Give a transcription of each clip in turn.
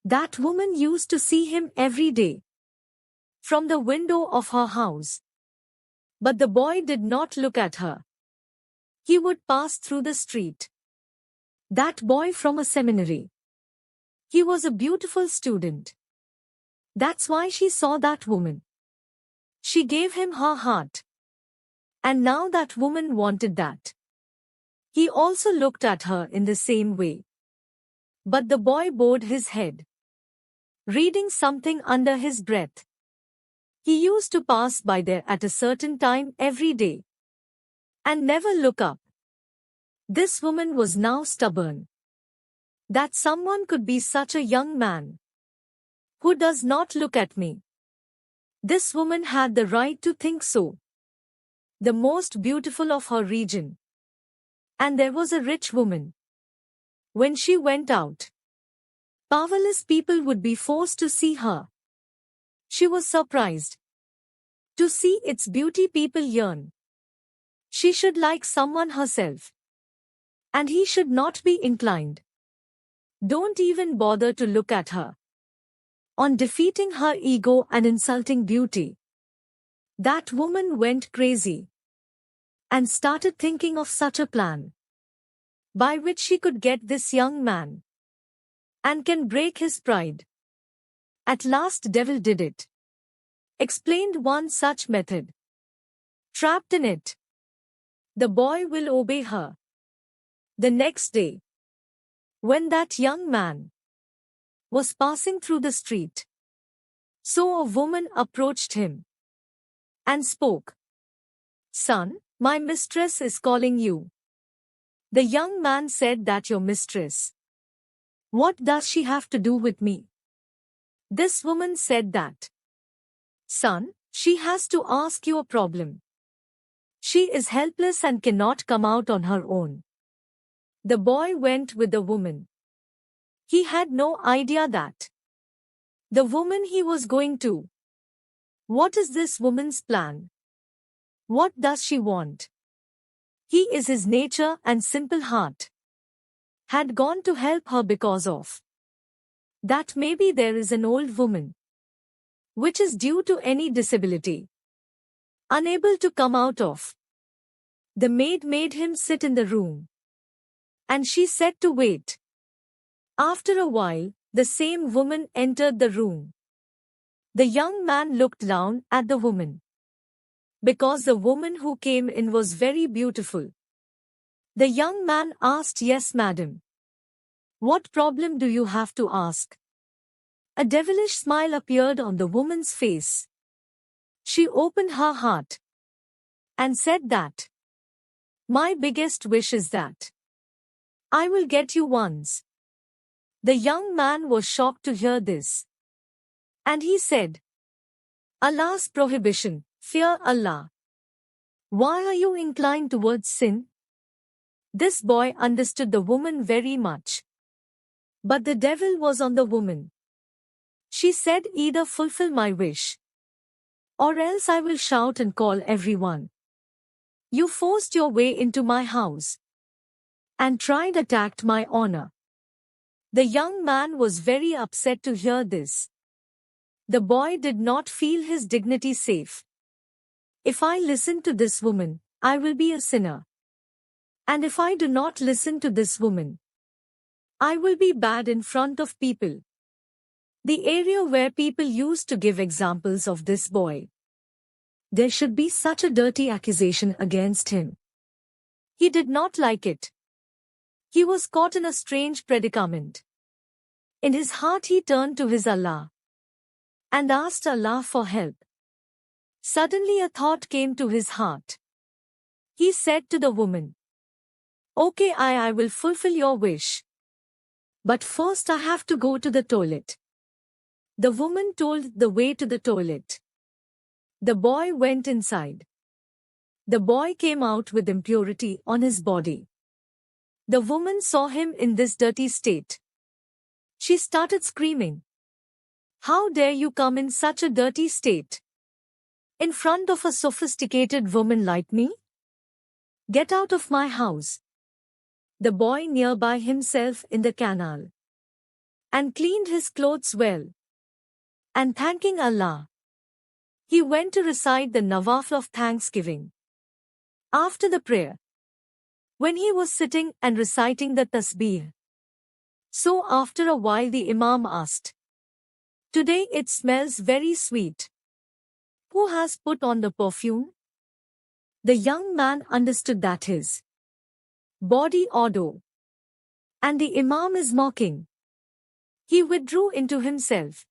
That woman used to see him every day from the window of her house. But the boy did not look at her. He would pass through the street. That boy from a seminary. He was a beautiful student. That's why she saw that woman. She gave him her heart. And now that woman wanted that. He also looked at her in the same way. But the boy bowed his head, reading something under his breath. He used to pass by there at a certain time every day and never look up. This woman was now stubborn. That someone could be such a young man who does not look at me. This woman had the right to think so. The most beautiful of her region. And there was a rich woman. When she went out, powerless people would be forced to see her. She was surprised to see its beauty people yearn. She should like someone herself. And he should not be inclined. Don't even bother to look at her. On defeating her ego and insulting beauty, that woman went crazy and started thinking of such a plan by which she could get this young man and can break his pride. At last devil did it. Explained one such method. Trapped in it, the boy will obey her. The next day, when that young man was passing through the street, so a woman approached him and spoke. Son, my mistress is calling you. The young man said, that your mistress? What does she have to do with me? This woman said that. Son, she has to ask you a problem. She is helpless and cannot come out on her own. The boy went with the woman. He had no idea that the woman he was going to. What is this woman's plan? What does she want? He is his nature and simple heart. Had gone to help her because of that maybe there is an old woman which is due to any disability, unable to come out of. The maid made him sit in the room, and she said to wait. After a while, the same woman entered the room. The young man looked down at the woman, because the woman who came in was very beautiful. The young man asked, yes, madam. What problem do you have to ask? A devilish smile appeared on the woman's face. She opened her heart and said that, my biggest wish is that I will get you once. The young man was shocked to hear this. And he said, Allah's prohibition, fear Allah. Why are you inclined towards sin? This boy understood the woman very much. But the devil was on the woman. She said, either fulfill my wish, or else I will shout and call everyone. You forced your way into my house and tried attacked my honor. The young man was very upset to hear this. The boy did not feel his dignity safe. If I listen to this woman, I will be a sinner. And if I do not listen to this woman, I will be bad in front of people. The area where people used to give examples of this boy. There should be such a dirty accusation against him. He did not like it. He was caught in a strange predicament. In his heart he turned to his Allah and asked Allah for help. Suddenly a thought came to his heart. He said to the woman, okay, I will fulfill your wish. But first I have to go to the toilet. The woman told the way to the toilet. The boy went inside. The boy came out with impurity on his body. The woman saw him in this dirty state. She started screaming. How dare you come in such a dirty state? In front of a sophisticated woman like me? Get out of my house. The boy nearby himself in the canal and cleaned his clothes well. And thanking Allah, he went to recite the Nawafil of thanksgiving. After the prayer, when he was sitting and reciting the tasbih, so after a while the Imam asked, "Today it smells very sweet. Who has put on the perfume?" The young man understood that his body odor, and the Imam is mocking. He withdrew into himself,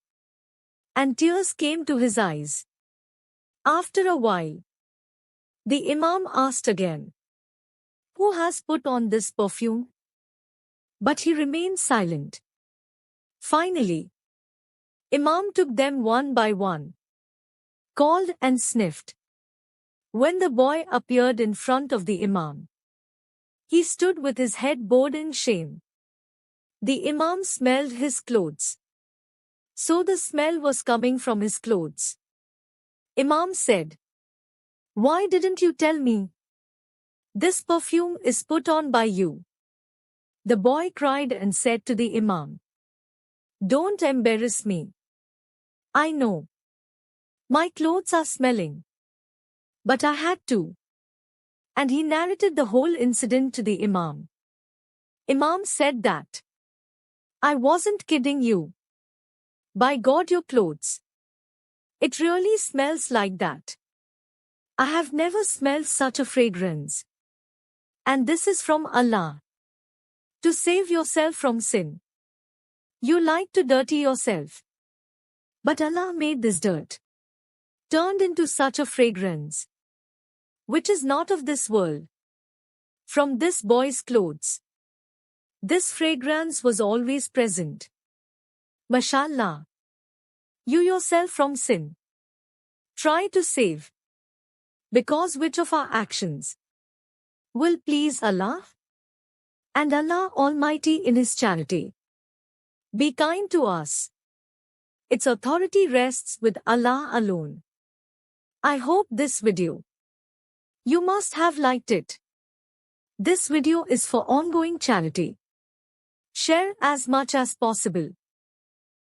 and tears came to his eyes. After a while, the Imam asked again, "Who has put on this perfume?" But he remained silent. Finally, Imam took them one by one, called and sniffed. When the boy appeared in front of the Imam, he stood with his head bowed in shame. The Imam smelled his clothes. So the smell was coming from his clothes. Imam said, "Why didn't you tell me? This perfume is put on by you." The boy cried and said to the Imam, "Don't embarrass me. I know my clothes are smelling, but I had to." And he narrated the whole incident to the Imam. Imam said that, "I wasn't kidding you. By God, your clothes. It really smells like that. I have never smelled such a fragrance. And this is from Allah. To save yourself from sin. You like to dirty yourself. But Allah made this dirt, turned into such a fragrance, which is not of this world. From this boy's clothes, this fragrance was always present. Mashallah. You yourself from sin. Try to save. Because which of our actions will please Allah? And Allah Almighty in His charity be kind to us. Its authority rests with Allah alone. I hope this video, you must have liked it. This video is for ongoing charity. Share as much as possible.